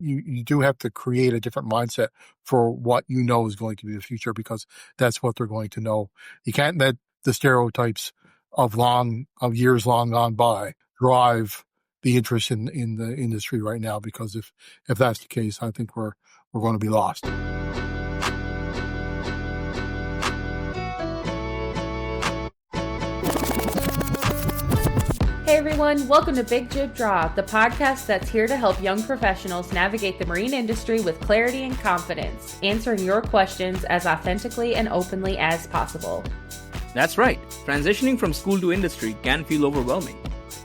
you do have to create a different mindset for what you know is going to be the future, because that's what they're going to know. You can't let the stereotypes of years long gone by drive the interest in the industry right now, because if that's the case, I think we're going to be lost. Hey everyone, welcome to Big Jib Draw, the podcast that's here to help young professionals navigate the marine industry with clarity and confidence, answering your questions as authentically and openly as possible. That's right. Transitioning from school to industry can feel overwhelming,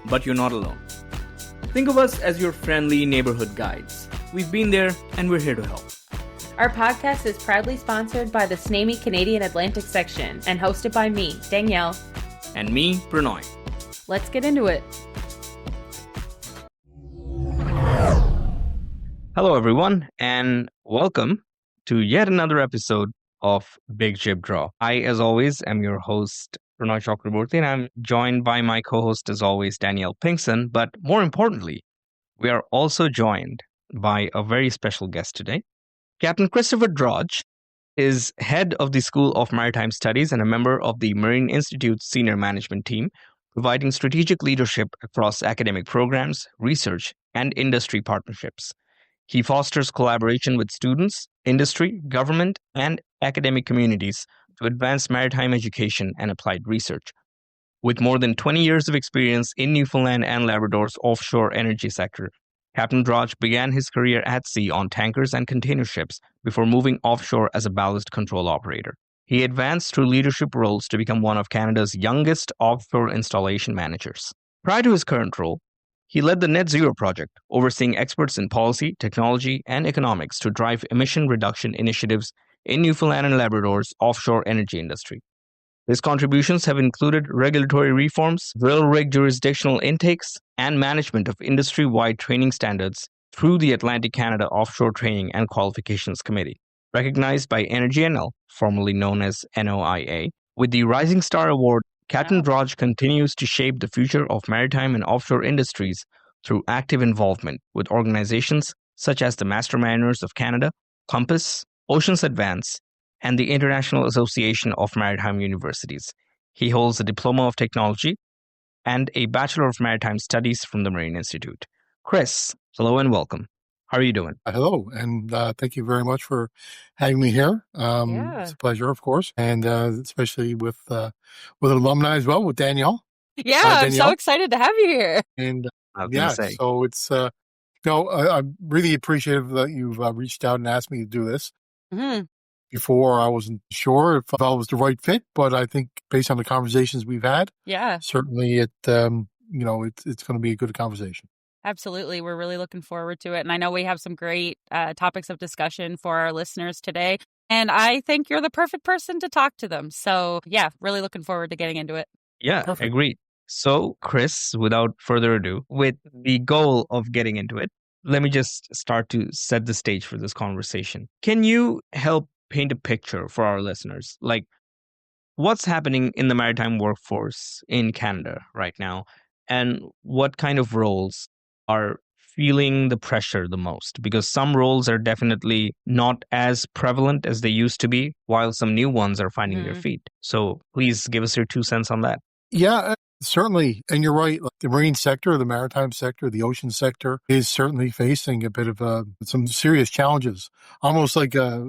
but you're not alone. Think of us as your friendly neighborhood guides. We've been there and we're here to help. Our podcast is proudly sponsored by the SNAMI Canadian Atlantic section and hosted by me, Danielle. And me, Pranay. Let's get into it. Hello everyone, and welcome to yet another episode of Big Jib Draw. I, as always, am your host, Pranay Chakraborty, and I'm joined by my co-host, as always, Danielle Pinkson. But more importantly, we are also joined by a very special guest today. Captain Kris Drodge is head of the School of Maritime Studies and a member of the Marine Institute's senior management team, providing strategic leadership across academic programs, research, and industry partnerships. He fosters collaboration with students, industry, government, and academic communities to advance maritime education and applied research. With more than 20 years of experience in Newfoundland and Labrador's offshore energy sector, Captain Drodge began his career at sea on tankers and container ships before moving offshore as a ballast control operator. He advanced through leadership roles to become one of Canada's youngest offshore installation managers. Prior to his current role, he led the Net Zero project, overseeing experts in policy, technology, and economics to drive emission reduction initiatives in Newfoundland and Labrador's offshore energy industry. His contributions have included regulatory reforms, drill rig jurisdictional intakes, and management of industry-wide training standards through the Atlantic Canada Offshore Training and Qualifications Committee. Recognized by Energy NL, formerly known as NOIA, with the Rising Star Award, Captain Drodge continues to shape the future of maritime and offshore industries through active involvement with organizations such as the Master Mariners of Canada, Compass, Oceans Advance, and the International Association of Maritime Universities. He holds a Diploma of Technology and a Bachelor of Maritime Studies from the Marine Institute. Kris, hello and welcome. How are you doing? Hello, and thank you very much for having me here. It's a pleasure, of course, and especially with an alumni as well, with Danielle. Yeah, I'm so excited to have you here. And so it's I'm really appreciative that you've reached out and asked me to do this. Mm-hmm. Before, I wasn't sure if I was the right fit, but I think based on the conversations we've had, certainly it's going to be a good conversation. Absolutely. We're really looking forward to it. And I know we have some great topics of discussion for our listeners today. And I think you're the perfect person to talk to them. So yeah, really looking forward to getting into it. Yeah, perfect. Agreed. So Kris, without further ado, with the goal of getting into it, let me just start to set the stage for this conversation. Can you help paint a picture for our listeners? Like, what's happening in the maritime workforce in Canada right now? And what kind of roles are feeling the pressure the most? Because some roles are definitely not as prevalent as they used to be, while some new ones are finding their feet. So please give us your 2 cents on that. Yeah, certainly. And you're right. The marine sector, the maritime sector, the ocean sector is certainly facing a bit of some serious challenges, almost like a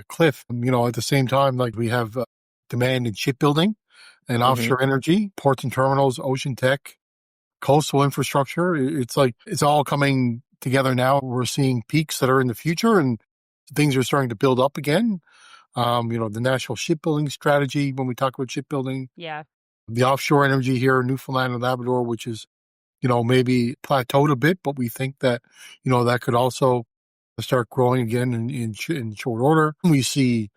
cliff. At the same time, like we have demand in shipbuilding and offshore energy, ports and terminals, ocean tech, coastal infrastructure. It's like it's all coming together now. We're seeing peaks that are in the future, and things are starting to build up again. The national shipbuilding strategy, when we talk about shipbuilding, the offshore energy here in Newfoundland and Labrador, which is maybe plateaued a bit, but we think that that could also start growing again in short order. We see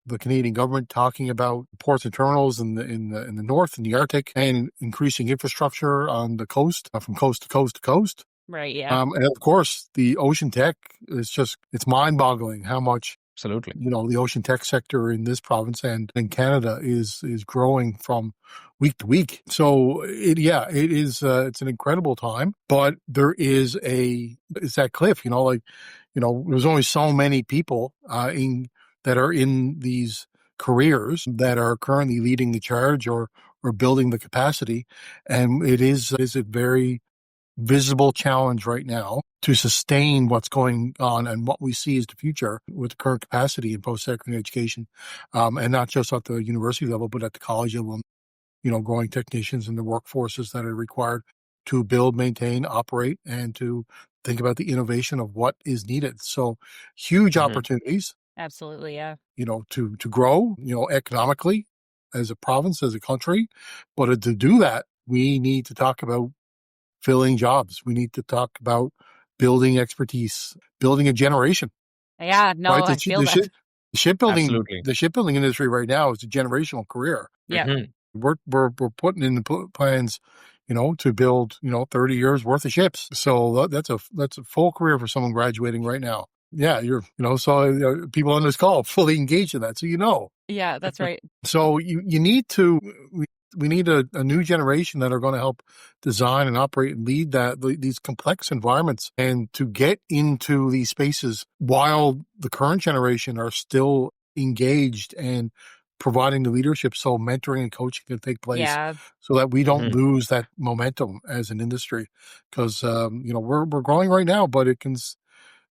the Canadian government talking about ports and terminals in the north, in the Arctic, and increasing infrastructure on the coast, from coast to coast to coast. Right, yeah. And of course, the ocean tech is it's mind-boggling how much Absolutely. The ocean tech sector in this province and in Canada is growing from week to week. So it is, it's an incredible time, but it's that cliff, there's only so many people that are in these careers that are currently leading the charge or building the capacity. And it is a very visible challenge right now to sustain what's going on and what we see as the future with the current capacity in post-secondary education, and not just at the university level, but at the college level, growing technicians and the workforces that are required to build, maintain, operate, and to think about the innovation of what is needed. So huge opportunities. Absolutely, yeah. To grow, economically as a province, as a country. But to do that, we need to talk about filling jobs. We need to talk about building expertise, building a generation. Yeah, no, right? I feel that. The shipbuilding industry right now is a generational career. Yeah. We're putting in the plans, to build, 30 years worth of ships. So that's a full career for someone graduating right now. Yeah, so people on this call fully engaged in that. So Yeah, that's right. So you need to. We need a new generation that are going to help design and operate and lead these complex environments, and to get into these spaces while the current generation are still engaged and providing the leadership, so mentoring and coaching can take place, so that we don't lose that momentum as an industry. Because we're growing right now, but it can.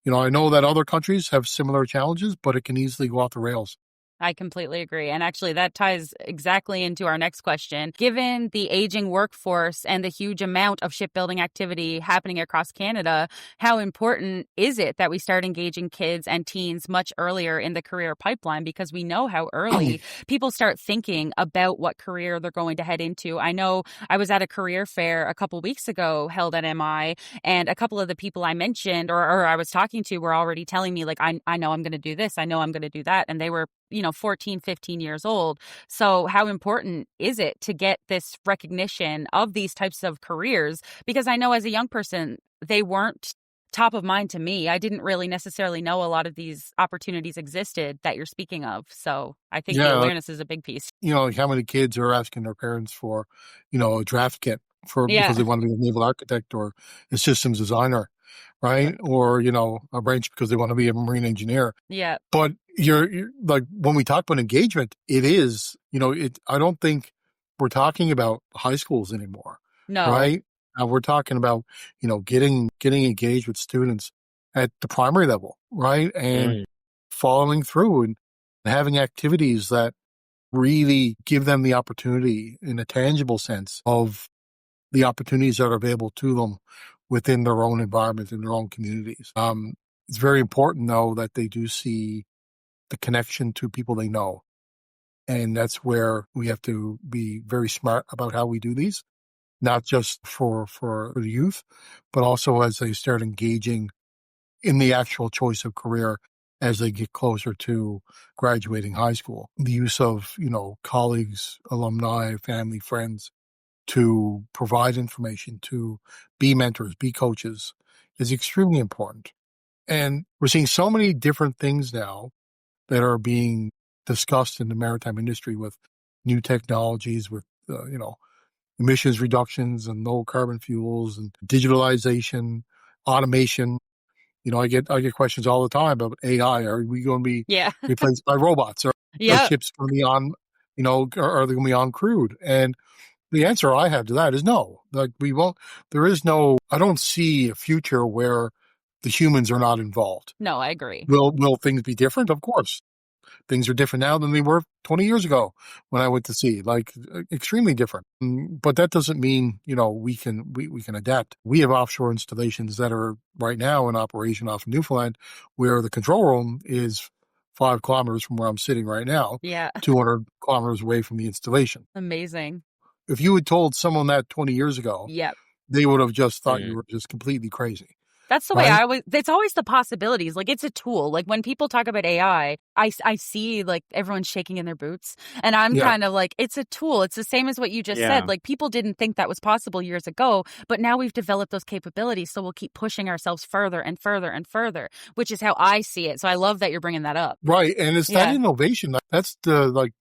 I know that other countries have similar challenges, but it can easily go off the rails. I completely agree. And actually, that ties exactly into our next question. Given the aging workforce and the huge amount of shipbuilding activity happening across Canada, how important is it that we start engaging kids and teens much earlier in the career pipeline? Because we know how early people start thinking about what career they're going to head into. I know I was at a career fair a couple weeks ago held at MI, and a couple of the people I mentioned or I was talking to were already telling me, like, I know I'm going to do this. I know I'm going to do that. And they were 14, 15 years old. So how important is it to get this recognition of these types of careers? Because I know as a young person, they weren't top of mind to me. I didn't really necessarily know a lot of these opportunities existed that you're speaking of. So I think the awareness is a big piece. How many kids are asking their parents for, a draft kit because they want to be a naval architect or a systems designer, right? Or, a branch because they want to be a marine engineer. Yeah. But you're like, when we talk about engagement, it is, I don't think we're talking about high schools anymore. No. Right? We're talking about, getting engaged with students at the primary level, right? And following through and having activities that really give them the opportunity in a tangible sense of the opportunities that are available to them within their own environment, in their own communities. It's very important, though, that they do see the connection to people they know. And that's where we have to be very smart about how we do these, not just for the youth, but also as they start engaging in the actual choice of career as they get closer to graduating high school. The use of, colleagues, alumni, family, friends to provide information, to be mentors, be coaches is extremely important. And we're seeing so many different things now that are being discussed in the maritime industry with new technologies, with, emissions reductions and low carbon fuels and digitalization, automation. I get questions all the time about AI. Are we going to be replaced by robots? Are ships going to be on, are they going to be uncrewed? And the answer I have to that is no. Like, we won't. I don't see a future where the humans are not involved. No, I agree. Will things be different? Of course. Things are different now than they were 20 years ago when I went to sea, like extremely different. But that doesn't mean, we can adapt. We have offshore installations that are right now in operation off Newfoundland, where the control room is 5 kilometers from where I'm sitting right now. Yeah. 200 kilometers away from the installation. Amazing. If you had told someone that 20 years ago, they would have just thought you were just completely crazy. That's the way right? it's always the possibilities. Like, it's a tool. Like, when people talk about AI, I see like everyone's shaking in their boots, and I'm Yeah. kind of like, it's a tool. It's the same as what you just Yeah. said. Like, people didn't think that was possible years ago, but now we've developed those capabilities. So we'll keep pushing ourselves further and further and further, which is how I see it. So I love that you're bringing that up. Right. And it's that Yeah. innovation. That's the, like,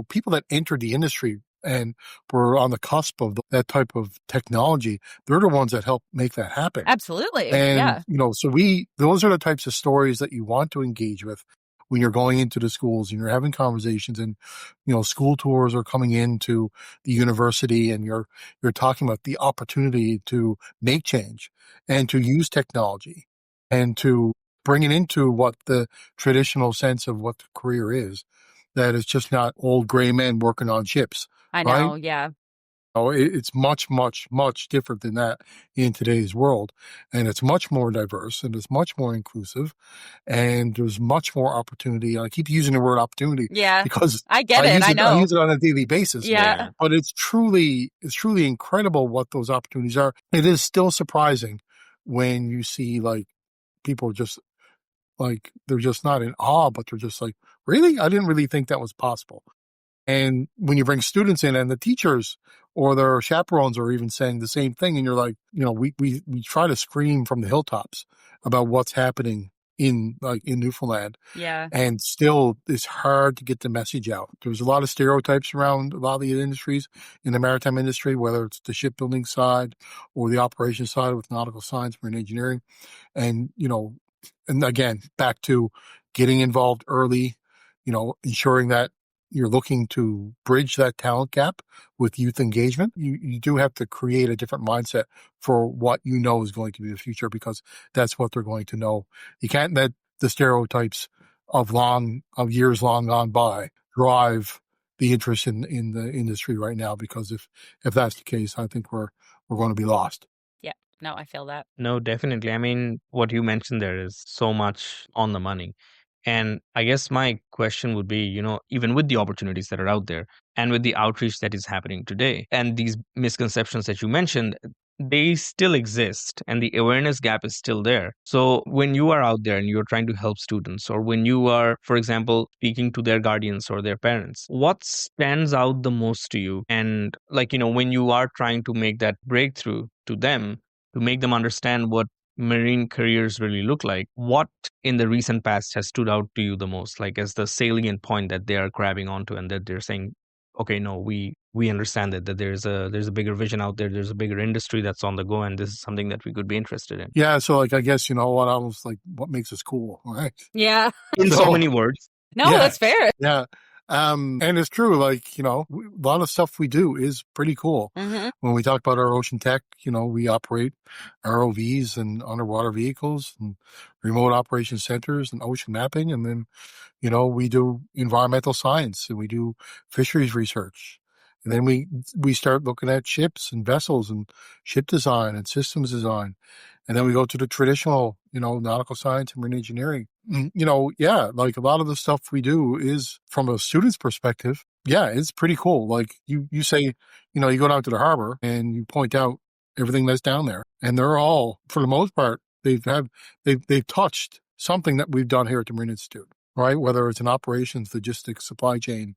people that entered the industry and were on the cusp of that type of technology. They're the ones that help make that happen. Absolutely. And, Yeah. so those are the types of stories that you want to engage with when you're going into the schools and you're having conversations, and, school tours are coming into the university, and you're talking about the opportunity to make change and to use technology and to bring it into what the traditional sense of what the career is, that it's just not old gray men working on ships, I right? know. Yeah. Oh, it's much, much, much different than that in today's world. And it's much more diverse, and it's much more inclusive, and there's much more opportunity. I keep using the word opportunity Yeah. because I get it. I I know. use it on a daily basis. Yeah. But it's truly incredible what those opportunities are. It is still surprising when you see, like, people just, like, they're just not in awe, but they're just like, really? I didn't really think that was possible. And when you bring students in, and the teachers or their chaperones are even saying the same thing, and you're like, we try to scream from the hilltops about what's happening in Newfoundland, Yeah. and still it's hard to get the message out. There's a lot of stereotypes around a lot of the industries in the maritime industry, whether it's the shipbuilding side or the operations side with nautical science, marine engineering. And, and again, back to getting involved early, ensuring that you're looking to bridge that talent gap with youth engagement. You do have to create a different mindset for what is going to be the future, because that's what they're going to know. You can't let the stereotypes of years long gone by drive the interest in the industry right now, because if that's the case, I think we're going to be lost. Yeah. No, I feel that. No, definitely. I mean, what you mentioned there is so much on the money. And I guess my question would be, even with the opportunities that are out there and with the outreach that is happening today and these misconceptions that you mentioned, they still exist and the awareness gap is still there. So when you are out there and you're trying to help students, or when you are, for example, speaking to their guardians or their parents, what stands out the most to you? And like, when you are trying to make that breakthrough to them, to make them understand what marine careers really look like, what in the recent past has stood out to you the most, like as the salient point that they are grabbing onto, and that they're saying, okay, no, we understand that there's a bigger vision out there, there's a bigger industry that's on the go, and this is something that we could be interested in. Yeah, so, like, I guess, what I was like, what makes us cool, right? Yeah. In so So- many words. No, Yeah. that's fair. Yeah. And it's true, like, a lot of stuff we do is pretty cool. Mm-hmm. When we talk about our ocean tech, we operate ROVs and underwater vehicles and remote operation centers and ocean mapping. And then, we do environmental science, and we do fisheries research. And then we start looking at ships and vessels and ship design and systems design. And then we go to the traditional, nautical science and marine engineering. Yeah, like, a lot of the stuff we do is, from a student's perspective, yeah, it's pretty cool. Like, you say, you go down to the harbor and you point out everything that's down there, and they're all, for the most part, they've touched something that we've done here at the Marine Institute, right? Whether it's in operations, logistics, supply chain,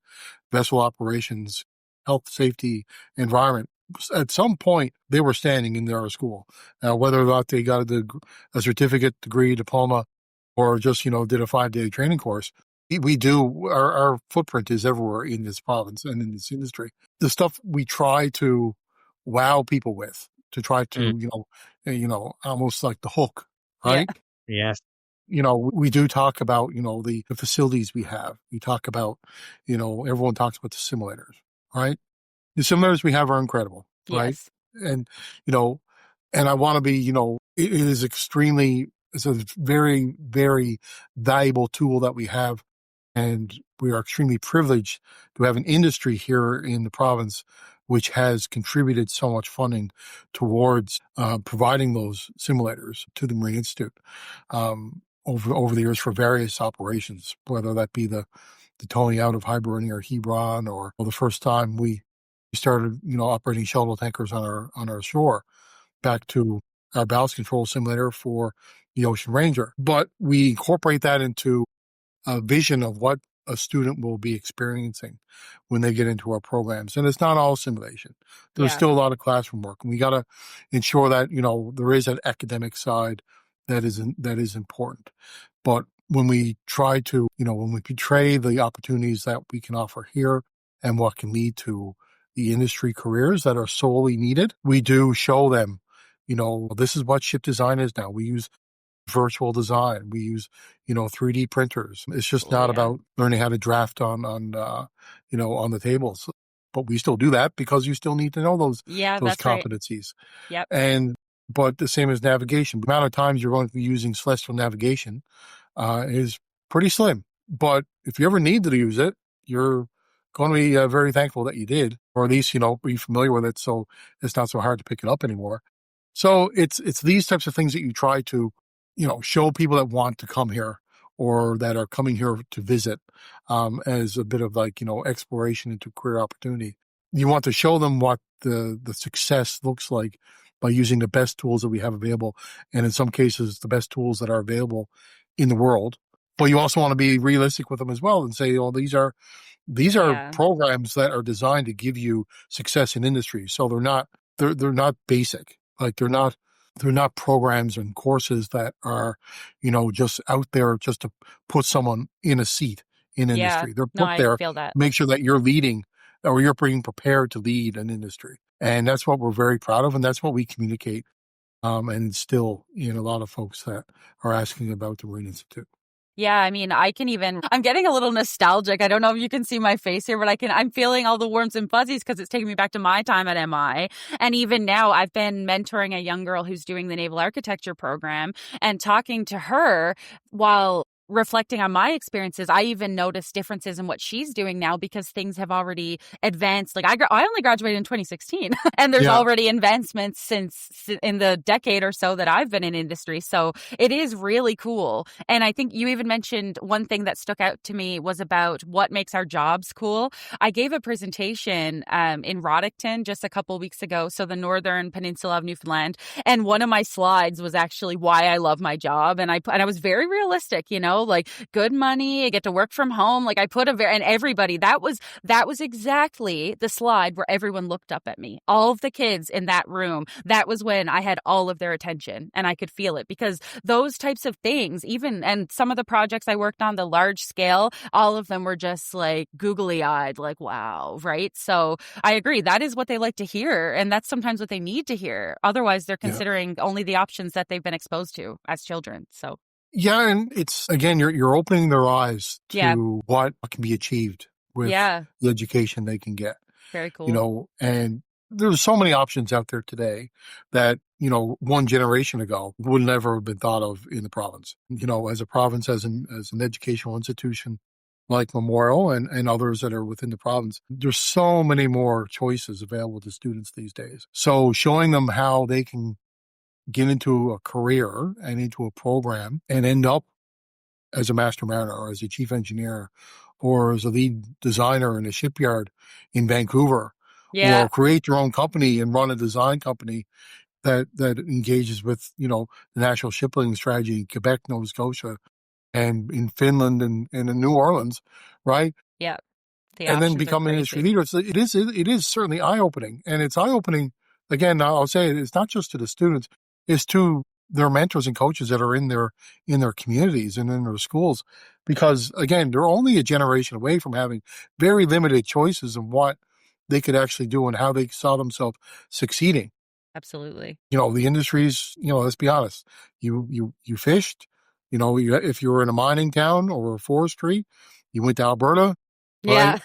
vessel operations, health, safety, environment. At some point, they were standing in our school. Now, whether or not they got a certificate, degree, diploma, or just, did a 5-day training course, we do, our footprint is everywhere in this province and in this industry. The stuff we try to wow people with, to try to, almost like the hook, right? Yes. We do talk about, the facilities we have. We talk about, everyone talks about the simulators, right? The simulators we have are incredible, right? Yes. And, and I want to be, it is it's a very, very valuable tool that we have. And we are extremely privileged to have an industry here in the province which has contributed so much funding towards providing those simulators to the Marine Institute over the years for various operations, whether that be the towing out of Hibernia or Hebron, or the first time we started, operating shuttle tankers on our shore back to our ballast control simulator for the Ocean Ranger. But we incorporate that into a vision of what a student will be experiencing when they get into our programs. And it's not all simulation. There's still a lot of classroom work. And we got to ensure that, there is an academic side that is important. But when we try to, when we portray the opportunities that we can offer here and what can lead to the industry careers that are solely needed, we do show them, this is what ship design is now. We use virtual design. We use, 3D printers. It's just not about learning how to draft on the tables. But we still do that because you still need to know those competencies. Right. Yep. But the same as navigation. The amount of times you're going to be using celestial navigation is pretty slim. But if you ever need to use it, you're going to be very thankful that you did, or at least, be familiar with it so it's not so hard to pick it up anymore. So it's these types of things that you try to, show people that want to come here or that are coming here to visit as a bit of exploration into career opportunity. You want to show them what the success looks like by using the best tools that we have available, and in some cases, the best tools that are available in the world. But you also want to be realistic with them as well and say, these are programs that are designed to give you success in industry. So they're not basic. Like they're not programs and courses that are, just out there just to put someone in a seat in industry. They're put there to make sure that you're leading or you're being prepared to lead an industry. And that's what we're very proud of. And that's what we communicate and instill in a lot of folks that are asking about the Marine Institute. Yeah, I mean, I'm getting a little nostalgic. I don't know if you can see my face here, but I'm feeling all the warms and fuzzies because it's taking me back to my time at MI. And even now, I've been mentoring a young girl who's doing the Naval Architecture program, and talking to her while reflecting on my experiences, I even noticed differences in what she's doing now because things have already advanced. Like I only graduated in 2016 and there's already advancements since in the decade or so that I've been in industry. So it is really cool. And I think you even mentioned one thing that stuck out to me was about what makes our jobs cool. I gave a presentation in Roddickton just a couple of weeks ago. So the Northern Peninsula of Newfoundland. And one of my slides was actually why I love my job. And I was very realistic, like good money, I get to work from home. Like I put and everybody, that was exactly the slide where everyone looked up at me. All of the kids in that room, that was when I had all of their attention and I could feel it, because those types of things, and some of the projects I worked on, the large scale, all of them were just like googly eyed, like, wow. Right. So I agree. That is what they like to hear. And that's sometimes what they need to hear. Otherwise they're considering only the options that they've been exposed to as children. So. Yeah, and it's, again, you're opening their eyes to what can be achieved with the education they can get. Very cool. And there's so many options out there today that, one generation ago would never have been thought of in the province. As a province, as an educational institution like Memorial and others that are within the province, there's so many more choices available to students these days. So showing them how they can get into a career and into a program and end up as a master mariner or as a chief engineer or as a lead designer in a shipyard in Vancouver, or create your own company and run a design company that engages with, the national shipbuilding strategy in Quebec, Nova Scotia, and in Finland and in New Orleans, right? Yeah. And then become an industry leader. It is certainly eye-opening. And it's eye-opening, again, I'll say it's not just to the students, it's to their mentors and coaches that are in their communities and in their schools, because again, they're only a generation away from having very limited choices of what they could actually do and how they saw themselves succeeding. Absolutely. The industries, let's be honest, you fished, if you were in a mining town or a forestry, you went to Alberta, right?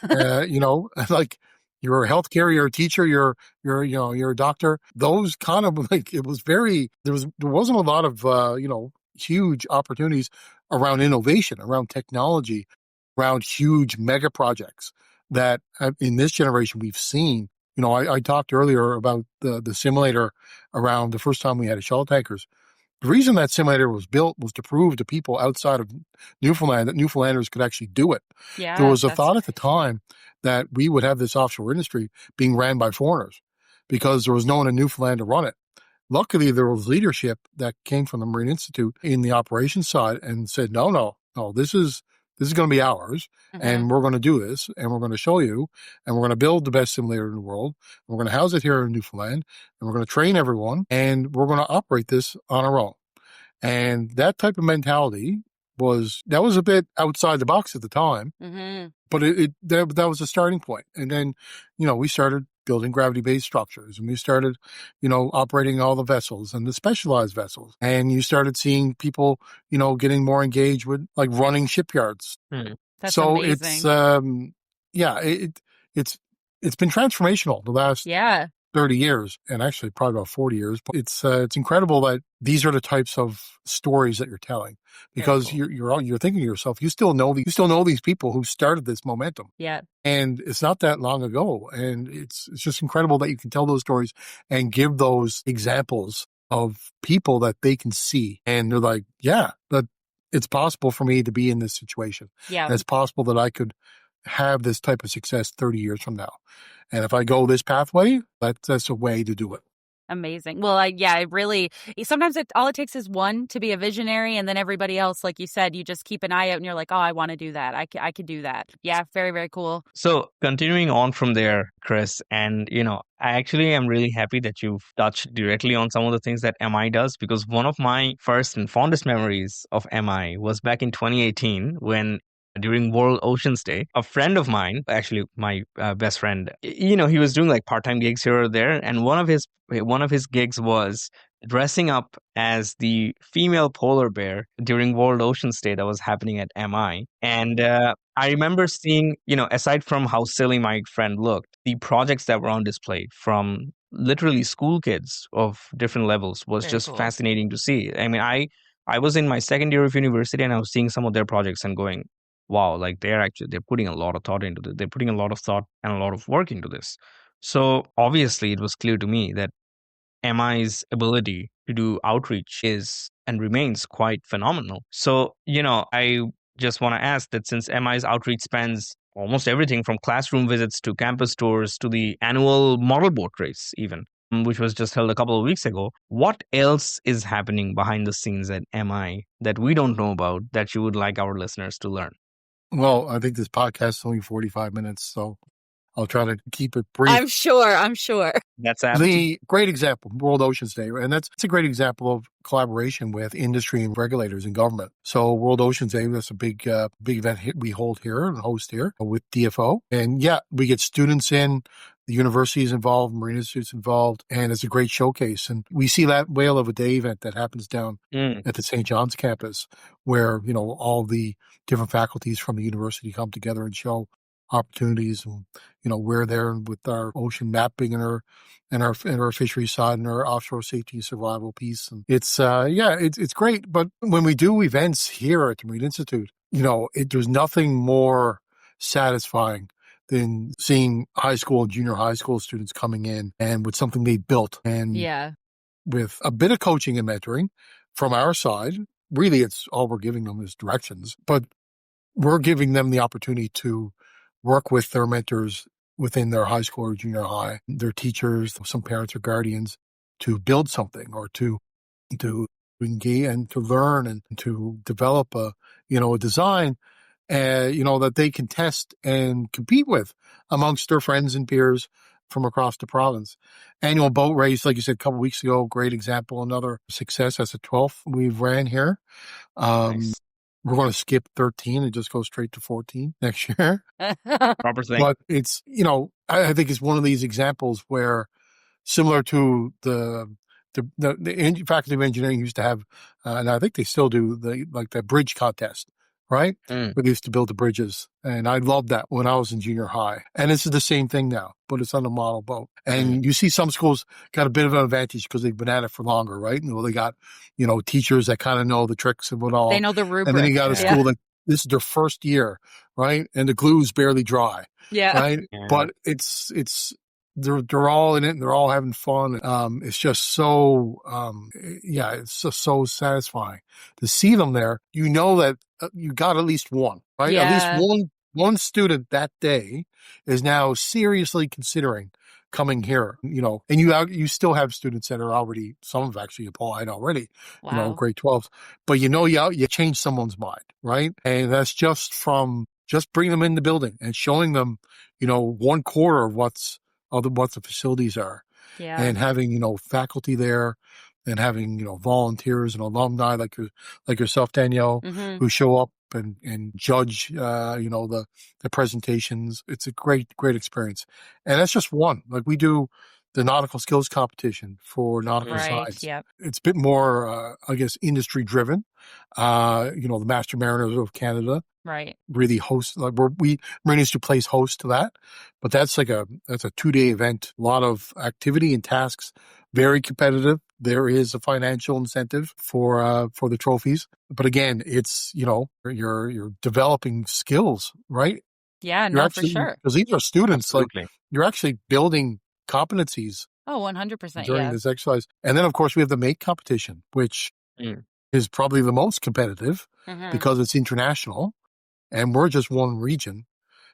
Like, you're a healthcare, you're a teacher, you're a doctor. Those kind of it was there wasn't a lot of, huge opportunities around innovation, around technology, around huge mega projects that in this generation we've seen. I talked earlier about the simulator around the first time we had shuttle tankers. The reason that simulator was built was to prove to people outside of Newfoundland that Newfoundlanders could actually do it. Yeah, there was a thought at the time that we would have this offshore industry being ran by foreigners because there was no one in Newfoundland to run it. luckily there was leadership that came from the Marine Institute in the operations side and said, no, this is going to be ours, and we're going to do this, and we're going to show you, and we're going to build the best simulator in the world, and we're going to house it here in Newfoundland, and we're going to train everyone, and we're going to operate this on our own. And that type of mentality was a bit outside the box at the time, but that was a starting point. And then, we started building gravity-based structures, and we started, operating all the vessels and the specialized vessels. And you started seeing people, getting more engaged with like running shipyards. That's so amazing. It's been transformational the last 30 years, and actually probably about 40 years. But it's incredible that these are the types of stories that you're telling, because cool. you're thinking to yourself, you still know these people who started this momentum. Yeah. And it's not that long ago. And it's just incredible that you can tell those stories and give those examples of people that they can see. And they're like, yeah, that it's possible for me to be in this situation. Yeah. And it's possible that I could have this type of success 30 years from now. And if I go this pathway, that's a way to do it. Amazing. Well, it really, sometimes all it takes is one to be a visionary, and then everybody else, like you said, you just keep an eye out and you're like, oh, I want to do that. I could do that. Yeah, very, very cool. So continuing on from there, Kris, and I actually am really happy that you've touched directly on some of the things that MI does, because one of my first and fondest memories of MI was back in 2018 when, during World Oceans Day, a friend of mine, actually my best friend, he was doing like part-time gigs here or there, and one of his gigs was dressing up as the female polar bear during World Oceans Day that was happening at MI. And I remember seeing, aside from how silly my friend looked, the projects that were on display from literally school kids of different levels was just cool. Fascinating to see. I mean, I was in my second year of university, and I was seeing some of their projects and going, wow, like they're putting a lot of thought into this. They're putting a lot of thought and a lot of work into this. So obviously it was clear to me that MI's ability to do outreach is and remains quite phenomenal. So, I just want to ask that, since MI's outreach spans almost everything from classroom visits to campus tours to the annual model boat race even, which was just held a couple of weeks ago, what else is happening behind the scenes at MI that we don't know about that you would like our listeners to learn? Well, I think this podcast is only 45 minutes, so I'll try to keep it brief. I'm sure. That's the great example, World Oceans Day, and that's a great example of collaboration with industry and regulators and government. So World Oceans Day, that's a big event we hold here and host here with DFO. And we get students in, the university is involved, Marine Institute's involved, and it's a great showcase. And we see that Whale of a Day event that happens down at the St. John's campus, where, all the different faculties from the university come together and show opportunities. And, we're there with our ocean mapping and our fisheries side and our offshore safety and survival piece. And it's great. But when we do events here at the Marine Institute, there's nothing more satisfying than seeing high school and junior high school students coming in and with something they built, and with a bit of coaching and mentoring from our side. Really, it's all we're giving them is directions, but we're giving them the opportunity to work with their mentors within their high school or junior high, their teachers, some parents or guardians, to build something or to engage and to learn and to develop a design that they can test and compete with amongst their friends and peers from across the province. Annual boat race, like you said, a couple of weeks ago, great example, another success. That's the 12th we've ran here. Nice. We're going to skip 13 and just go straight to 14 next year. Proper thing. But it's, I think it's one of these examples where, similar to the Faculty of Engineering used to have, and I think they still do, the bridge contest, right? We used to build the bridges, and I loved that when I was in junior high. And this is the same thing now, but it's on a model boat. And you see some schools got a bit of an advantage because they've been at it for longer, right? And they got, teachers that kind of know the tricks of it all. They know the rubric. And then you got a school that this is their first year, right? And the glue's barely dry, right? Yeah. But they're all in it and they're all having fun. It's just so, it's just so satisfying to see them there. That you got at least one, right? Yeah. At least one student that day is now seriously considering coming here, and you still have students that are already, some have actually applied already, Wow. grade 12s, but you change someone's mind, right? And that's just from just bringing them in the building and showing them, 1/4 of what the facilities are, Yeah. and having, faculty there, and having, volunteers and alumni like yourself, Danielle, Mhm. who show up and judge, the presentations. It's a great experience. And that's just one. Like, we do the nautical skills competition for nautical Mhm. Right. science. Yep. It's a bit more, I guess, industry driven. The Master Mariners of Canada Right. really host, like, Marine Institute plays host to that, but that's a 2-day event, a lot of activity and tasks, very competitive. There is a financial incentive for the trophies, but again, it's, you're developing skills, right? Yeah, You're no, for actually, sure. because these are students, like, Absolutely. you're actually building competencies Oh, 100%. during Yeah. this exercise. And then, of course, we have the mate competition, which Mm. is probably the most competitive Mhm. because it's international, and we're just one region,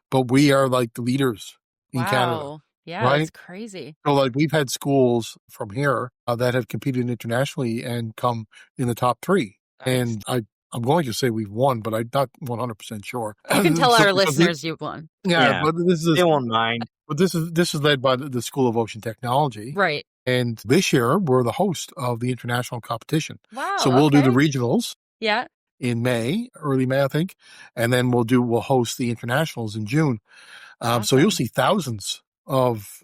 but we are like the leaders in Canada, Wow. Yeah, right? it's crazy. So, like, we've had schools from here that have competed internationally and come in the top 3. Nice. And I'm going to say we've won, but I'm not 100% sure. You can tell So, our because listeners you've won. Yeah. but They won't mind. this is led by the School of Ocean Technology. Right. And this year, we're the host of the international competition. Wow. So we'll do the okay. regionals Yeah. in early May, I think. And then we'll host the internationals in June. So you'll Awesome. see thousands of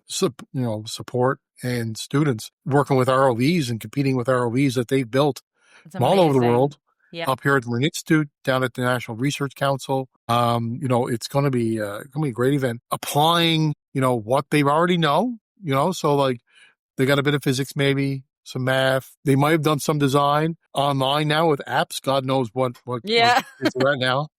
support and students working with ROVs and competing with ROVs that they've built It's from all over the amazing. world, Yeah. up here at the Marine Institute, down at the National Research Council. It's going to be a great event. Applying, what they already know, so, like, they got a bit of physics, maybe some math. They might have done some design online now with apps. God knows what Yeah. it's right now,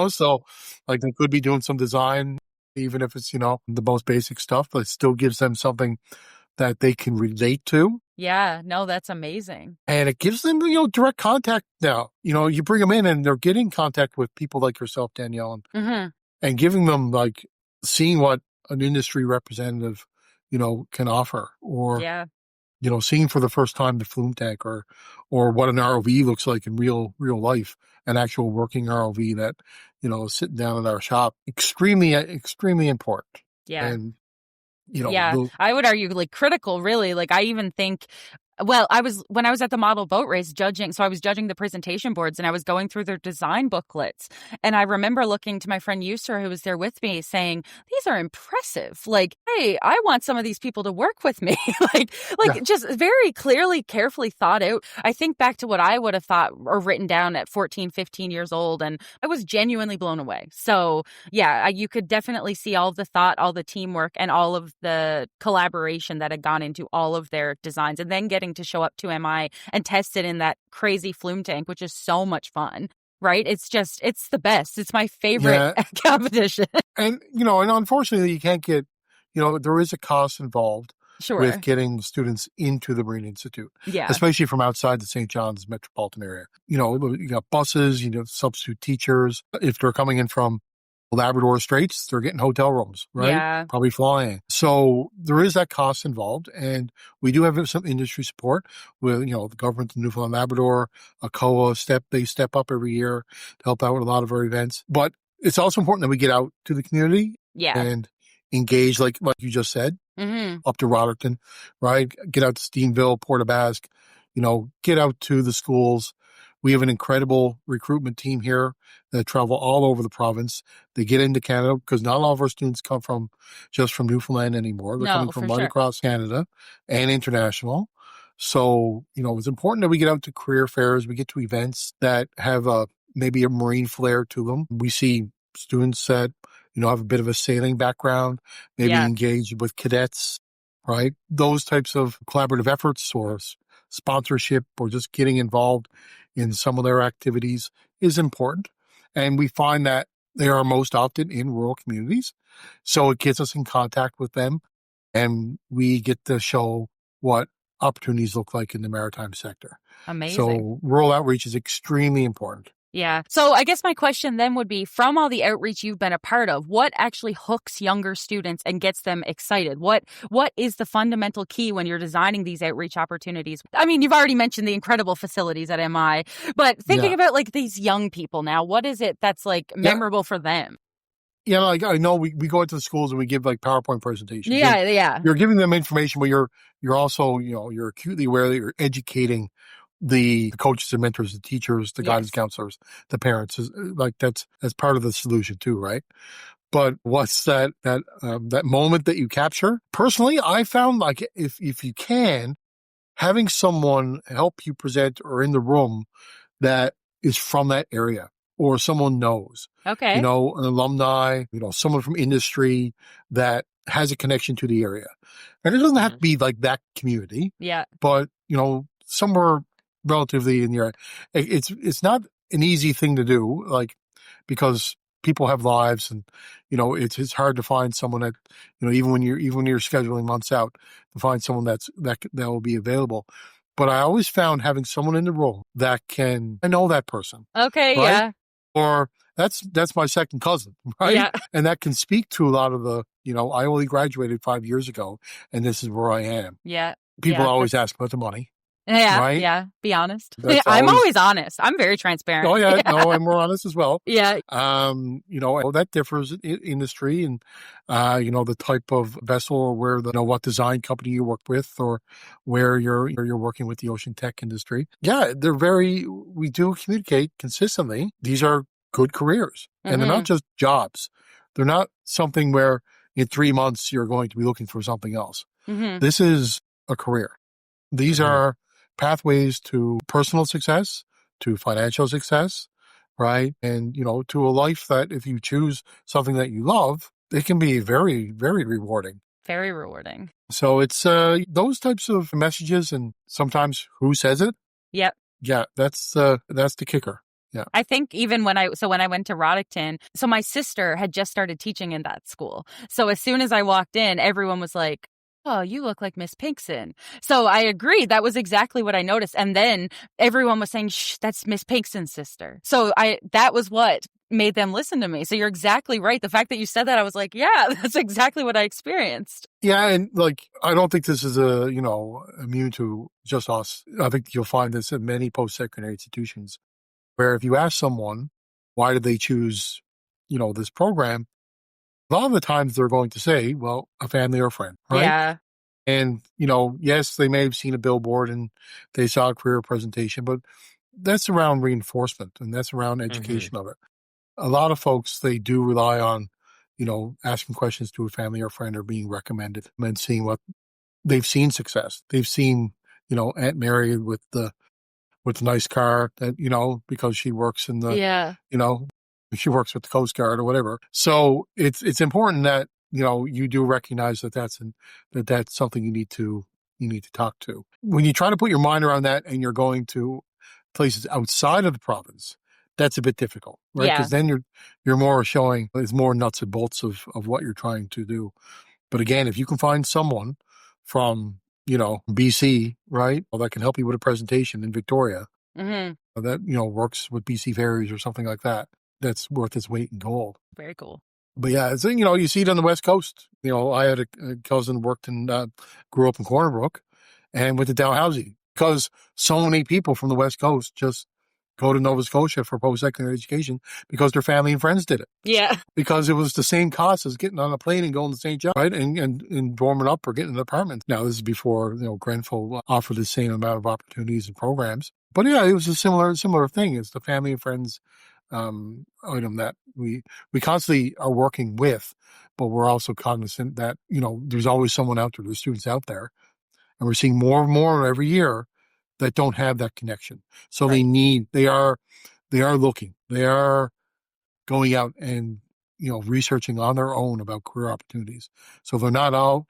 so, like, they could be doing some design, even if it's, the most basic stuff, but it still gives them something that they can relate to. Yeah. No, that's amazing. And it gives them, direct contact now. You bring them in and they're getting contact with people like yourself, Danielle, Hmm. and giving them, like, seeing what an industry representative, can offer, or, Yeah. seeing for the first time the flume tank, or what an ROV looks like in real life, an actual working ROV that, is sitting down in our shop. Extremely, extremely important. Yeah. And, Yeah. I would argue, like, critical, really. Like, I even think, well, when I was at the model boat race judging, so I was judging the presentation boards and I was going through their design booklets. And I remember looking to my friend Yusra, who was there with me, saying, these are impressive. Like, hey, I want some of these people to work with me. like Yeah. just very clearly, carefully thought out. I think back to what I would have thought or written down at 14, 15 years old, and I was genuinely blown away. So yeah, you could definitely see all of the thought, all the teamwork, and all of the collaboration that had gone into all of their designs, and then getting to show up to MI and test it in that crazy flume tank, which is so much fun, right? It's the best. It's my favorite competition. And, and unfortunately you can't get, there is a cost involved Sure. with getting students into the Marine Institute, Yeah. especially from outside the St. John's metropolitan area. You got buses, substitute teachers. If they're coming in from Labrador Straits, they're getting hotel rooms, right? Yeah. Probably flying. So there is that cost involved, and we do have some industry support with, the government of Newfoundland and Labrador, ACOA they step up every year to help out with a lot of our events. But it's also important that we get out to the community Yeah. and engage, like you just said, Mm-hmm. up to Roderton, right? Get out to Steenville, Port aux Basques, get out to the schools. We have an incredible recruitment team here that travel all over the province. They get into Canada because not all of our students come just from Newfoundland anymore. They're No, coming from for right sure. across Canada and international. So, it's important that we get out to career fairs. We get to events that have maybe a marine flair to them. We see students that, have a bit of a sailing background, maybe Yeah. engage with cadets, right? Those types of collaborative efforts or sponsorship or just getting involved in some of their activities is important. And we find that they are most often in rural communities. So it gets us in contact with them, and we get to show what opportunities look like in the maritime sector. Amazing. So rural outreach is extremely important. Yeah. So I guess my question then would be, from all the outreach you've been a part of, what actually hooks younger students and gets them excited? What is the fundamental key when you're designing these outreach opportunities? I mean, you've already mentioned the incredible facilities at MI, but thinking about like these young people now, what is it that's like memorable for them? Yeah, like I know we go into the schools and we give like PowerPoint presentations. Yeah. You're giving them information, but you're also, you're acutely aware that you're educating the coaches and mentors, the teachers, the guidance counselors, the parents. Like that's part of the solution too, right? But what's that moment that you capture? Personally, I found like if you can, having someone help you present or in the room that is from that area or someone knows. Okay. An alumni, someone from industry that has a connection to the area. And it doesn't have to be like that community. Yeah. But, somewhere relatively in the area. It's not an easy thing to do, like, because people have lives and, it's hard to find someone that, even when you're scheduling months out, to find someone that will be available. But I always found having someone in the room that I know that person. Okay. Right? Yeah. Or that's my second cousin, right? Yeah. And that can speak to a lot of the, I only graduated 5 years ago and this is where I am. Yeah. People always ask about the money. Yeah. Right? Yeah. Be honest. That's I'm always honest. I'm very transparent. Oh yeah. No, and we're honest as well. Yeah. That differs in industry and, the type of vessel or where what design company you work with or where you're working with the ocean tech industry. Yeah. We do communicate consistently. These are good careers and they're not just jobs. They're not something where in 3 months you're going to be looking for something else. This is a career. These are pathways to personal success, to financial success, right? And, to a life that if you choose something that you love, it can be very, very rewarding. Very rewarding. So it's those types of messages and sometimes who says it. Yep. Yeah, that's the kicker. Yeah. I think even when I went to Roddickton, so my sister had just started teaching in that school. So as soon as I walked in, everyone was like, "Oh, you look like Miss Pinkson." So I agreed. That was exactly what I noticed. And then everyone was saying, "Shh, that's Miss Pinkson's sister." So that was what made them listen to me. So you're exactly right. The fact that you said that, I was like, yeah, that's exactly what I experienced. Yeah. And like, I don't think this is immune to just us. I think you'll find this in many post-secondary institutions where if you ask someone, why did they choose, this program? A lot of the times they're going to say, well, a family or a friend, right? Yeah. And, yes, they may have seen a billboard and they saw a career presentation, but that's around reinforcement and that's around education of it. A lot of folks, they do rely on, asking questions to a family or friend or being recommended and seeing what they've seen success. They've seen, Aunt Mary with the nice car that, because she works in the, she works with the Coast Guard or whatever. So it's important that, you do recognize that that's something you need to talk to. When you try to put your mind around that and you're going to places outside of the province, that's a bit difficult, right? Because then you're more showing it's more nuts and bolts of what you're trying to do. But again, if you can find someone from, BC, right, that can help you with a presentation in Victoria that, works with BC Ferries or something like that, that's worth its weight in gold. Very cool. But yeah, it's, you see it on the West Coast. I had a cousin worked grew up in Corner Brook and went to Dalhousie because so many people from the West Coast just go to Nova Scotia for post-secondary education because their family and friends did it. Yeah. Because it was the same cost as getting on a plane and going to St. John, right? And dorming up or getting an apartment. Now, this is before, Grenfell offered the same amount of opportunities and programs. But yeah, it was a similar thing. It's the family and friends item that we constantly are working with, but we're also cognizant that, there's always someone out there, there's students out there, and we're seeing more and more every year that don't have that connection. So they are looking, they are going out and, researching on their own about career opportunities. So they're not all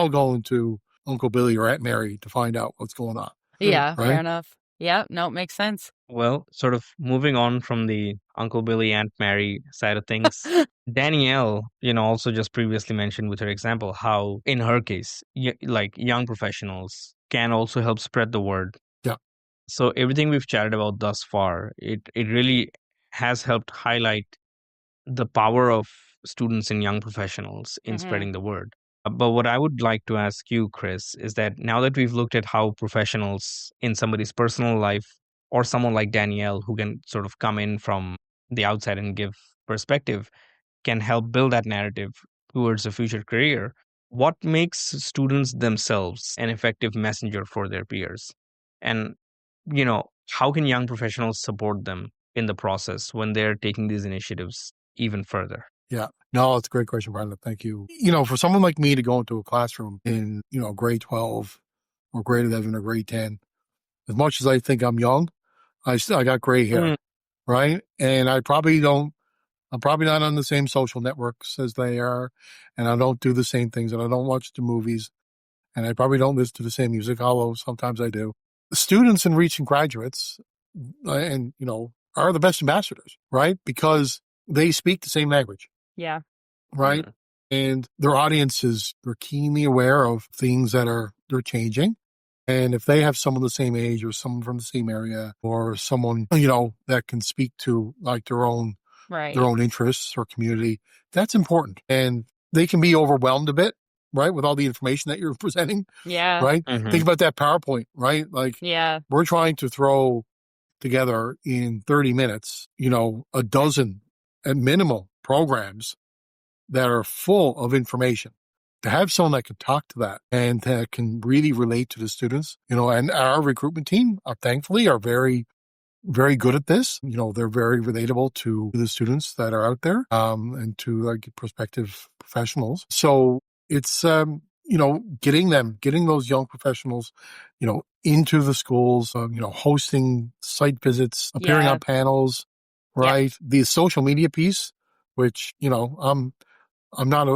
going to Uncle Billy or Aunt Mary to find out what's going on. Yeah, right? fair enough. Yeah, no, it makes sense. Well, sort of moving on from the Uncle Billy, Aunt Mary side of things, Danielle, also just previously mentioned with her example, how in her case, like young professionals can also help spread the word. Yeah. So everything we've chatted about thus far, it really has helped highlight the power of students and young professionals in Mhm. spreading the word. But what I would like to ask you, Kris, is that now that we've looked at how professionals in somebody's personal life, or someone like Danielle who can sort of come in from the outside and give perspective, can help build that narrative towards a future career, what makes students themselves an effective messenger for their peers? And, how can young professionals support them in the process when they're taking these initiatives even further? Yeah. No, it's a great question, Brandon. Thank you. For someone like me to go into a classroom in, grade 12 or grade 11 or grade 10, as much as I think I'm young, I got gray hair, right? And I'm probably not on the same social networks as they are, and I don't do the same things, and I don't watch the movies, and I probably don't listen to the same music, although sometimes I do. Students and recent graduates, are the best ambassadors, right? Because they speak the same language. Yeah. Right. Mhm. And their audiences, they're keenly aware of things they're changing. And if they have someone the same age or someone from the same area or someone, that can speak to like their own Right. interests or community, that's important. And they can be overwhelmed a bit, right, with all the information that you're presenting, Yeah. right? Mhm. Think about that PowerPoint, right? Like Yeah. we're trying to throw together in 30 minutes, a dozen at minimal programs that are full of information. To have someone that can talk to that and that can really relate to the students, and our recruitment team, thankfully, are very, very good at this. They're very relatable to the students that are out there, and to like prospective professionals. So it's, getting those young professionals, into the schools, hosting site visits, appearing Yeah. on panels, right? The social media piece, which, I'm not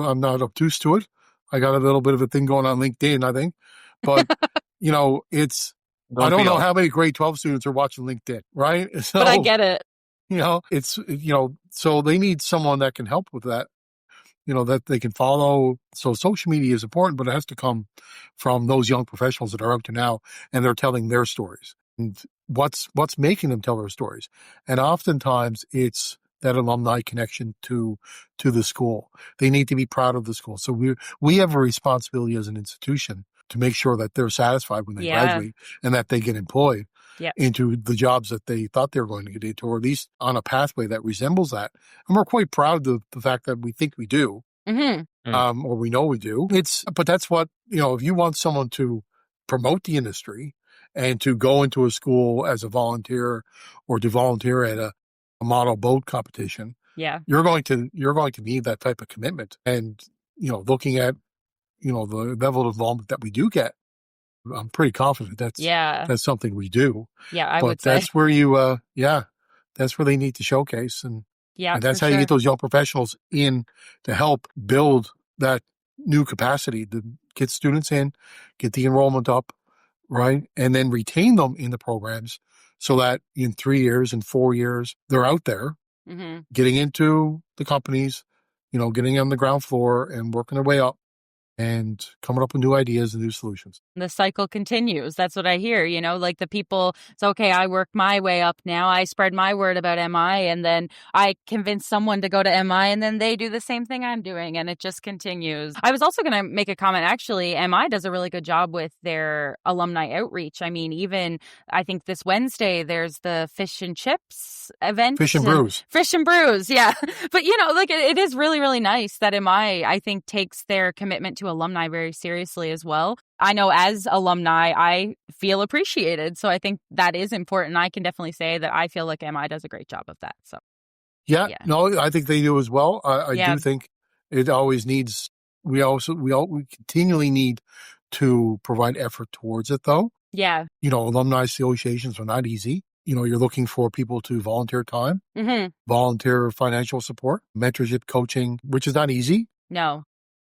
obtuse to it. I got a little bit of a thing going on LinkedIn, I think. But, I Don't don't we know all? how many grade 12 students are watching LinkedIn, right? But I So, get it. so they need someone that can help with that, that they can follow. So social media is important, but it has to come from those young professionals that are out there now and they're telling their stories and what's making them tell their stories. And oftentimes it's that alumni connection to the school. They need to be proud of the school. So we have a responsibility as an institution to make sure that they're satisfied when they graduate and that they get employed into the jobs that they thought they were going to get into, or at least on a pathway that resembles that. And we're quite proud of the fact that we think we do, or we know we do. But that's what, if you want someone to promote the industry and to go into a school as a volunteer or to volunteer at a model boat competition, you're going to need that type of commitment. And, looking at, the level of involvement that we do get, I'm pretty confident that's something we do. Yeah, I But would say. that's where that's where they need to showcase. And that's for how you sure. get those young professionals in to help build that new capacity, to get students in, get the enrollment up, right? And then retain them in the programs so that in 3 years and 4 years, they're out there getting into the companies, getting on the ground floor and working their way up and coming up with new ideas and new solutions. The cycle continues. That's what I hear, like the people, it's okay, I work my way up now. I spread my word about MI and then I convince someone to go to MI and then they do the same thing I'm doing and it just continues. I was also going to make a comment. Actually, MI does a really good job with their alumni outreach. I mean, even I think this Wednesday, there's the fish and chips event. Fish and brews. Fish and brews, yeah. But, it is really, really nice that MI, I think, takes their commitment to alumni very seriously as well. I know as alumni, I feel appreciated. So I think that is important. I can definitely say that I feel like MI does a great job of that. So No, I think they do as well. I do think it always needs, we continually need to provide effort towards it though. Yeah. Alumni associations are not easy. You're looking for people to volunteer time, volunteer financial support, mentorship, coaching, which is not easy. No.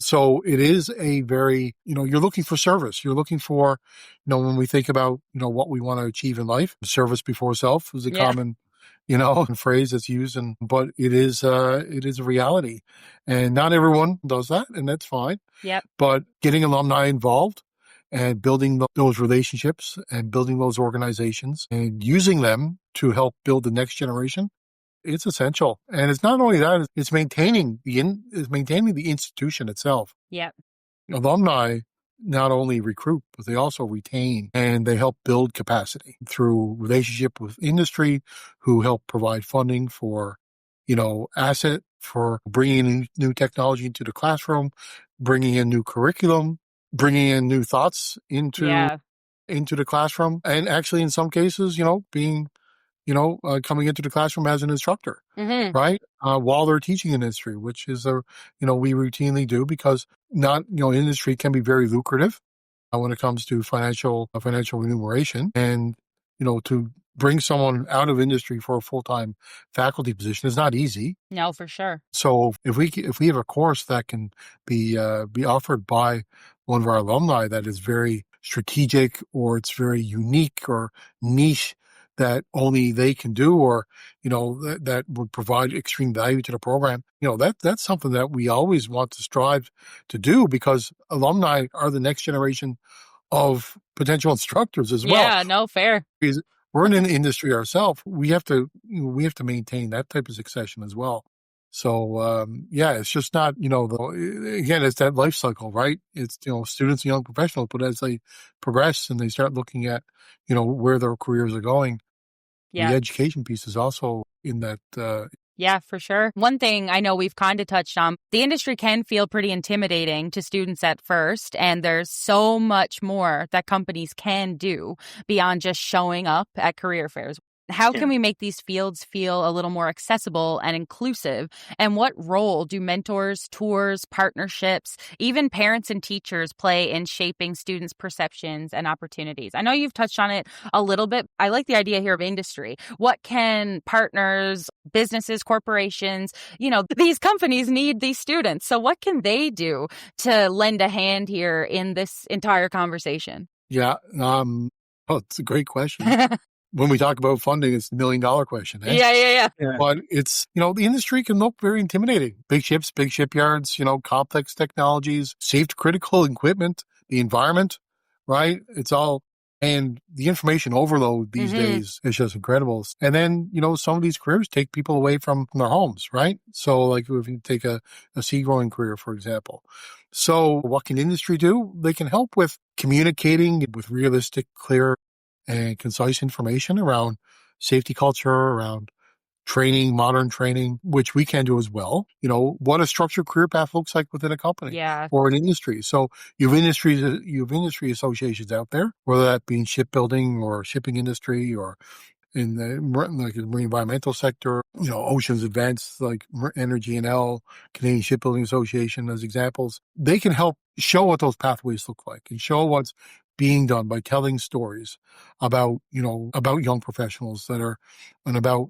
So it is a very, you're looking for service. You're looking for, when we think about, what we want to achieve in life, service before self is a common, phrase that's used. But it is a reality. And not everyone does that, and that's fine. Yep. But getting alumni involved and building those relationships and building those organizations and using them to help build the next generation It's essential. And it's not only that, it's maintaining the institution itself. Yep. Alumni not only recruit, but they also retain, and they help build capacity through relationship with industry, who help provide funding for, asset for bringing in new technology into the classroom, bringing in new curriculum, bringing in new thoughts into the classroom, and actually in some cases, being coming into the classroom as an instructor, right? While they're teaching in industry, which is we routinely do, because industry can be very lucrative when it comes to financial remuneration, and to bring someone out of industry for a full-time faculty position is not easy. No, for sure. So if we have a course that can be offered by one of our alumni that is very strategic, or it's very unique or niche, that only they can do, or that would provide extreme value to the program, that's something that we always want to strive to do, because alumni are the next generation of potential instructors as well. Yeah, no, fair. Because we're in an industry ourselves, we have to maintain that type of succession as well. So it's just not, again, it's that life cycle, right? It's students and young professionals, but as they progress and they start looking at where their careers are going, the education piece is also in that. Yeah, for sure. One thing I know we've kind of touched on, the industry can feel pretty intimidating to students at first, and there's so much more that companies can do beyond just showing up at career fairs. How can we make these fields feel a little more accessible and inclusive? And what role do mentors, tours, partnerships, even parents and teachers play in shaping students' perceptions and opportunities? I know you've touched on it a little bit. I like the idea here of industry. What can partners, businesses, corporations, these companies need these students. So what can they do to lend a hand here in this entire conversation? Yeah. It's a great question. When we talk about funding, it's the $1 million question. Eh? Yeah. But it's, the industry can look very intimidating. Big ships, big shipyards, complex technologies, safety critical equipment, the environment, right? It's all, and the information overload these days is just incredible. And then, some of these careers take people away from their homes, right? So like if you take a seagrowing career, for example. So what can industry do? They can help with communicating with realistic, clear, and concise information around safety culture, around training, modern training, which we can do as well. What a structured career path looks like within a company or an industry. So you have industry associations out there, whether that be in shipbuilding or shipping industry, or in the marine environmental sector, Oceans Advanced, like Energy and L, Canadian Shipbuilding Association as examples. They can help show what those pathways look like and show what's being done by telling stories about young professionals that are, and about,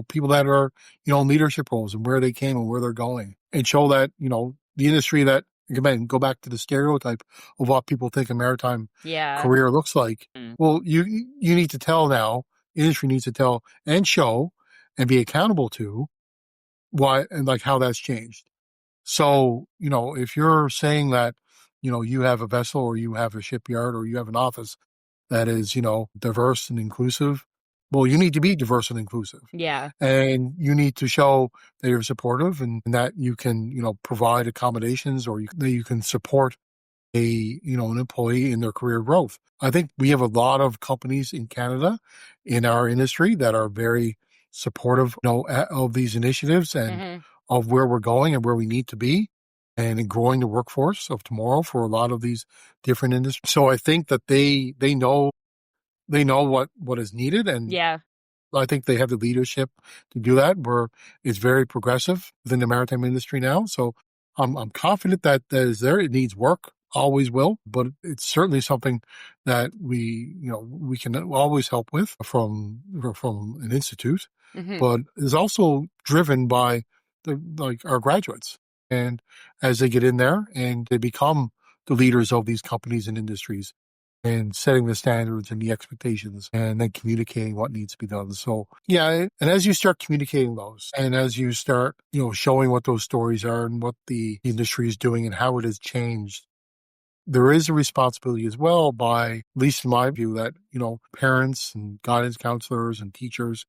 people that are, in leadership roles and where they came and where they're going, and show that, the industry that, again, go back to the stereotype of what people think a maritime career looks like. Well, you need to tell now, industry needs to tell and show and be accountable to why and like how that's changed. So, if you're saying that, you have a vessel, or you have a shipyard, or you have an office that is, diverse and inclusive, well, you need to be diverse and inclusive. Yeah. And you need to show that you're supportive, and that you can, provide accommodations, or that you can support an employee in their career growth. I think we have a lot of companies in Canada in our industry that are very supportive, of these initiatives and of where we're going and where we need to be, and in growing the workforce of tomorrow for a lot of these different industries. So I think that they know what is needed, and I think they have the leadership to do that, where it's very progressive within the maritime industry now. So I'm confident that is there. It needs work, always will, but it's certainly something that we can always help with from an institute, but is also driven by our graduates. And as they get in there and they become the leaders of these companies and industries, and setting the standards and the expectations, and then communicating what needs to be done. So, and as you start communicating those, and as you start, showing what those stories are and what the industry is doing and how it has changed, there is a responsibility as well, by, at least in my view, that, parents and guidance counselors and teachers,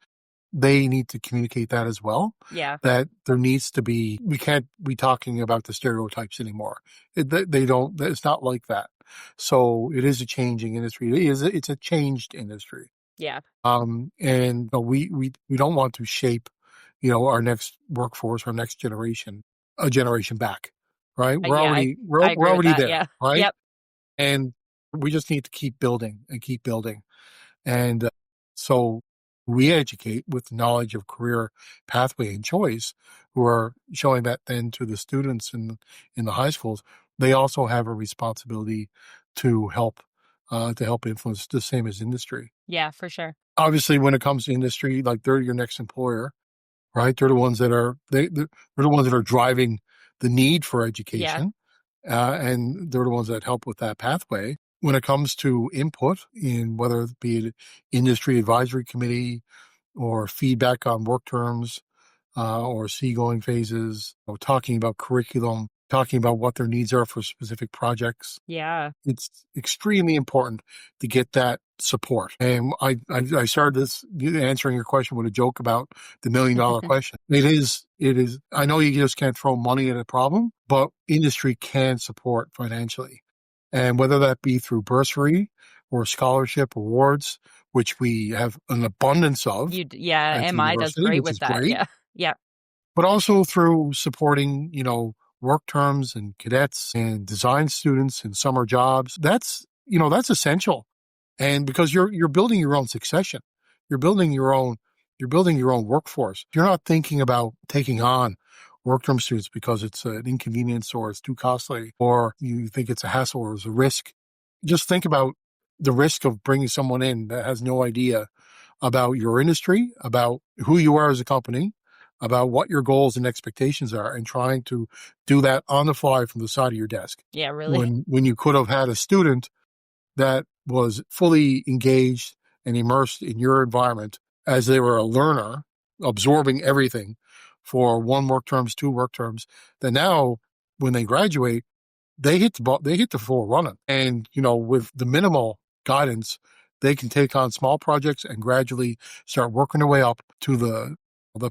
they need to communicate that as well. Yeah. That there needs to be, we can't be talking about the stereotypes anymore. It's not like that. So it is a changing industry. It's a changed industry. Yeah. And we don't want to shape, our next workforce, our next generation, a generation back, right? We're I already agree with that. there, Yeah. right? Yep. And we just need to keep building and keep building. And so we educate with knowledge of career pathway and choice, who are showing that then to the students in the high schools. They also have a responsibility to help influence the same as industry. Yeah, for sure. Obviously, when it comes to industry, like they're your next employer, right? They're the ones that are they're the ones that are driving the need for education, and they're the ones that help with that pathway. When it comes to input in whether it be an industry advisory committee or feedback on work terms or seagoing phases, talking about curriculum, talking about what their needs are for specific projects. Yeah. It's extremely important to get that support. And I started this answering your question with a joke about the $1 million question. It is. I know you just can't throw money at a problem, but industry can support financially. And whether that be through bursary or scholarship awards, which we have an abundance of. MI does university, great which with is that. great. Yeah. Yeah. But also through supporting, work terms and cadets and design students and summer jobs. That's essential. And because you're building your own succession, you're building your own workforce. You're not thinking about taking on work term students because it's an inconvenience or it's too costly or you think it's a hassle or it's a risk. Just think about the risk of bringing someone in that has no idea about your industry, about who you are as a company, about what your goals and expectations are, and trying to do that on the fly from the side of your desk. Yeah, really. When you could have had a student that was fully engaged and immersed in your environment as they were a learner, absorbing everything for 1 work terms, 2 work terms, then now when they graduate, they hit the floor running. And, with the minimal guidance, they can take on small projects and gradually start working their way up to the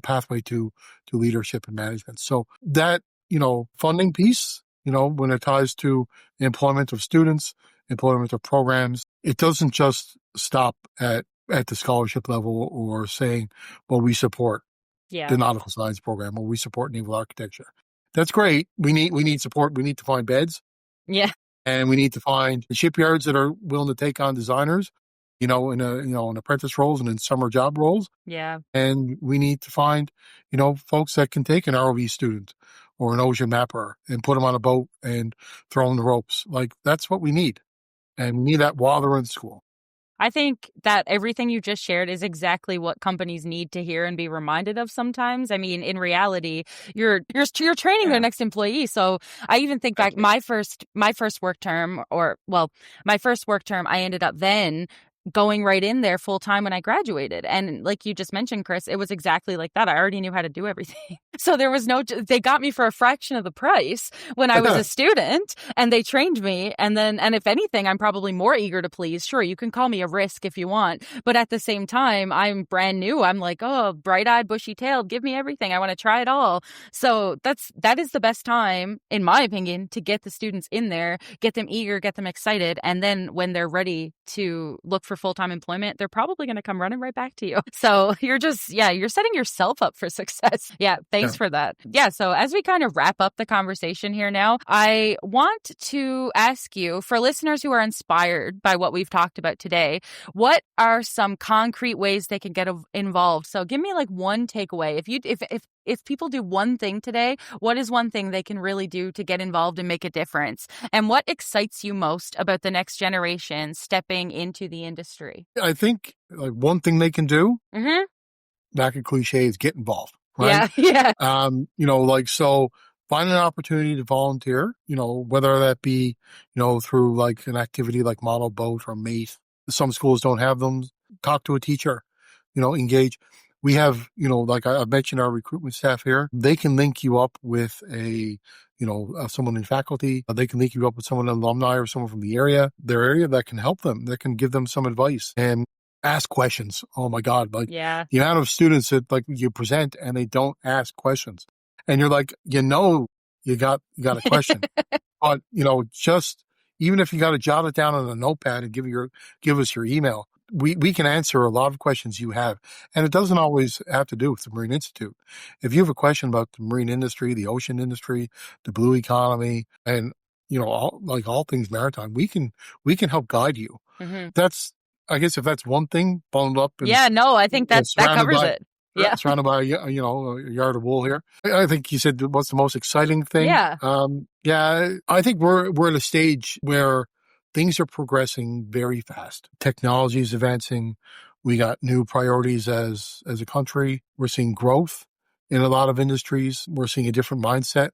pathway to leadership and management. So that, funding piece, when it ties to employment of students, employment of programs, it doesn't just stop at the scholarship level or saying, well, we support the nautical science program or we support naval architecture. That's great. We need support. We need to find beds. Yeah. And we need to find shipyards that are willing to take on designers, in apprentice roles and in summer job roles. Yeah. And we need to find, folks that can take an ROV student or an ocean mapper and put them on a boat and throw them the ropes. Like, that's what we need. And we need that while they're in school. I think that everything you just shared is exactly what companies need to hear and be reminded of sometimes. I mean, in reality, you're training their next employee. So I even think back my first work term, I ended up then going right in there full time when I graduated. And like you just mentioned, Kris, it was exactly like that. I already knew how to do everything. So there was they got me for a fraction of the price when I was a student and they trained me. And if anything, I'm probably more eager to please. Sure, you can call me a risk if you want. But at the same time, I'm brand new. I'm like, oh, bright-eyed, bushy-tailed, give me everything. I want to try it all. So that is the best time, in my opinion, to get the students in there, get them eager, get them excited. And then when they're ready to look for full-time employment, they're probably going to come running right back to you. So you're setting yourself up for success. Yeah. Thanks for that. Yeah. So as we kind of wrap up the conversation here now, I want to ask you, for listeners who are inspired by what we've talked about today, what are some concrete ways they can get involved? So give me like one takeaway. If people do one thing today, what is one thing they can really do to get involved and make a difference? And what excites you most about the next generation stepping into the industry? I think like one thing they can do, back in cliche, is get involved, right? Yeah. So find an opportunity to volunteer, whether that be, through like an activity like model boat or mate. Some schools don't have them. Talk to a teacher, engage. We have, like I mentioned, our recruitment staff here, they can link you up with someone in faculty. They can link you up with someone, an alumni or someone from their area that can help them, that can give them some advice. And ask questions. Oh my God. Like Yeah. the amount of students that like you present and they don't ask questions. And you're like, you got a question. But, just even if you got to jot it down on a notepad and give us your email, we can answer a lot of questions you have. And it doesn't always have to do with the Marine Institute. If you have a question about the marine industry, the ocean industry, the blue economy, and, all things maritime, we can help guide you. Mm-hmm. That's, I guess, if that's one thing bundled up. And, yeah, no, I think that covers it. Yeah. Surrounded by, a yard of wool here. I think you said, what's the most exciting thing? Yeah. I think we're at a stage where things are progressing very fast. Technology is advancing. We got new priorities as a country. We're seeing growth in a lot of industries. We're seeing a different mindset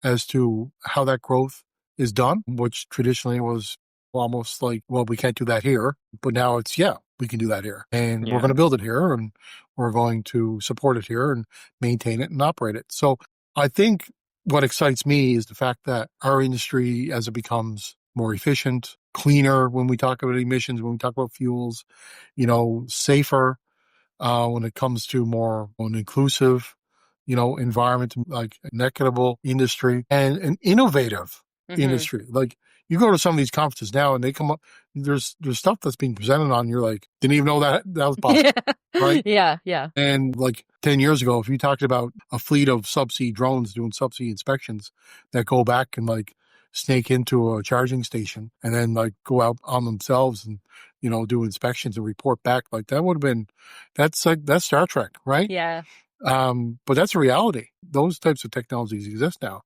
as to how that growth is done, which traditionally was almost like, well, we can't do that here. But now it's, we can do that here. And we're going to build it here, and we're going to support it here and maintain it and operate it. So I think what excites me is the fact that our industry, as it becomes more efficient, cleaner when we talk about emissions, when we talk about fuels, safer when it comes to more an inclusive, environment, like an equitable industry and an innovative industry. Like you go to some of these conferences now and they come up, there's stuff that's being presented on, you're like, didn't even know that was possible. Right? Yeah. And like 10 years ago, if you talked about a fleet of subsea drones doing subsea inspections that go back and like snake into a charging station and then like go out on themselves and, do inspections and report back, like that would have been, that's Star Trek, right? Yeah. But that's a reality. Those types of technologies exist now.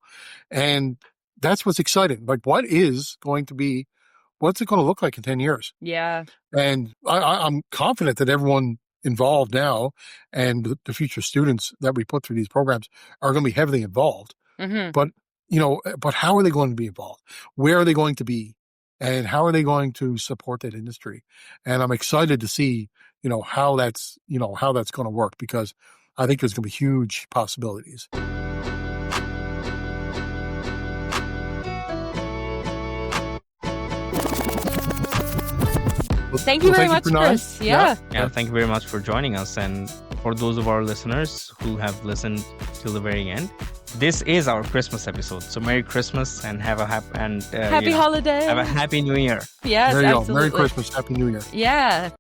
And that's what's exciting. Like what's it going to look like in 10 years? Yeah. And I'm confident that everyone involved now and the future students that we put through these programs are going to be heavily involved. Mm-hmm. But how are they going to be involved? Where are they going to be? And how are they going to support that industry? And I'm excited to see, how that's going to work, because I think there's going to be huge possibilities. Thank you very much, Kris. Yeah. Thank you very much for joining us. And for those of our listeners who have listened till the very end, this is our Christmas episode. So Merry Christmas and have a happy holiday. Have a Happy New Year. Yes, there you absolutely. go. Merry Christmas, Happy New Year. Yeah.